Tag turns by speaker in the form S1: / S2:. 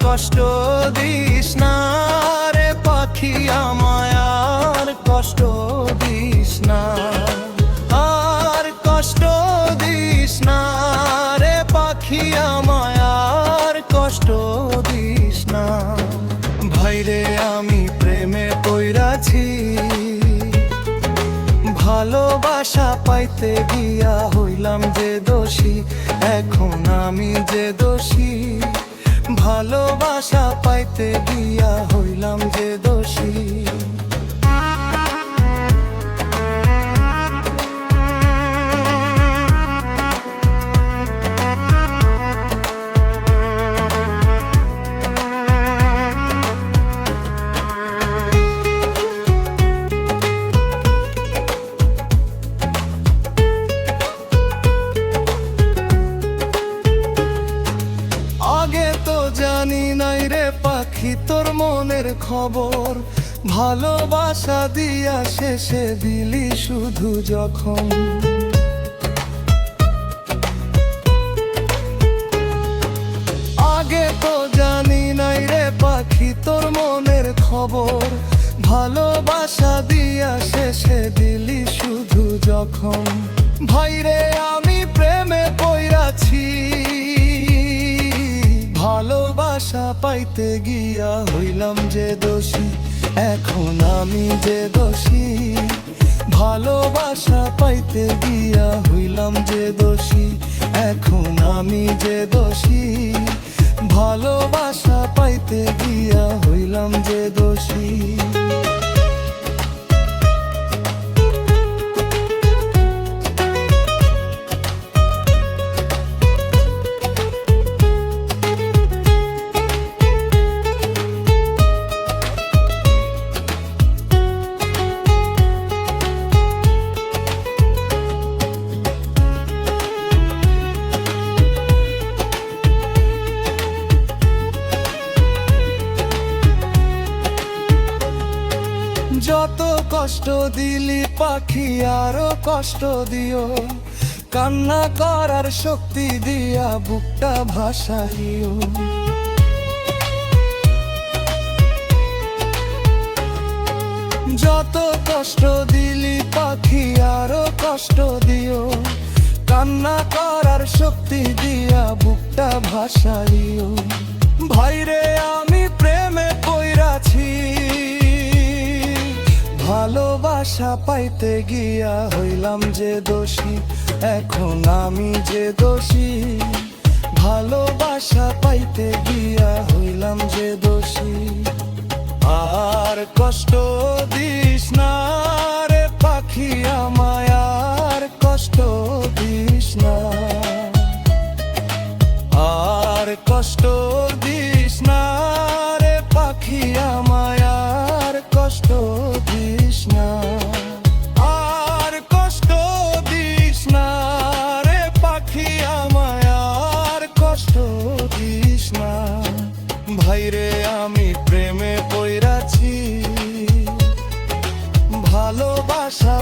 S1: কষ্ট দিস না রে পাখি আমায়, আর কষ্ট দিস না, আর কষ্ট দিস না রে পাখি আমায়, আর কষ্ট দিস না। ভাইরে আমি প্রেমে পইরাছি, ভালোবাসা পাইতে গিয়া হইলাম যে দোষী, এখন আমি যে দোষী, ভালোবাসা পাইতে গিয়া হইলাম যে দোষী। জানি নাই রে পাখি তোর মনের খবর, ভালোবাসা দিয়া শেষে দিলি শুধু যখন। আগে তো জানি নাই রে পাখি তোর মনের খবর, ভালোবাসা দিয়া শেষে দিলি শুধু যখন। ভাইরে আমি প্রেমে পইরাছি, ভালোবাসা পাইতে গিয়া হইলাম যে দোষী, এখন আমি যে দোষী, ভালোবাসা পাইতে গিয়া হইলাম যে দোষী, এখন আমি যে দোষী, ভালোবাসা পাইতে গিয়া হইলাম যে দোষী। যত কষ্ট দিলি পাখি আরো কষ্ট দিও, কান্না করার শক্তি দিয়া বুকটা ভাসাইও। যত কষ্ট দিলি পাখি আরো কষ্ট দিও, কান্না করার শক্তি দিয়া বুকটা ভাসাইও। ভাইরে আমি প্রেমে পইরাছি, ভালোবাসা পাইতে গিয়া হইলাম যে দোষী, এখন আমি যে দোষী, ভালোবাসা পাইতে গিয়া হইলাম যে দোষী। আর কষ্ট দিস না রে পাখি আমায়, আর কষ্ট দিস না, আর কষ্ট দিস না রে পাখি আমায়, আর কষ্ট দিস না, আর কষ্ট দিস না রে পাখি আমায়, আর কষ্ট দিস না। ভাইরে আমি প্রেমে পইরাছি, ভালোবাসা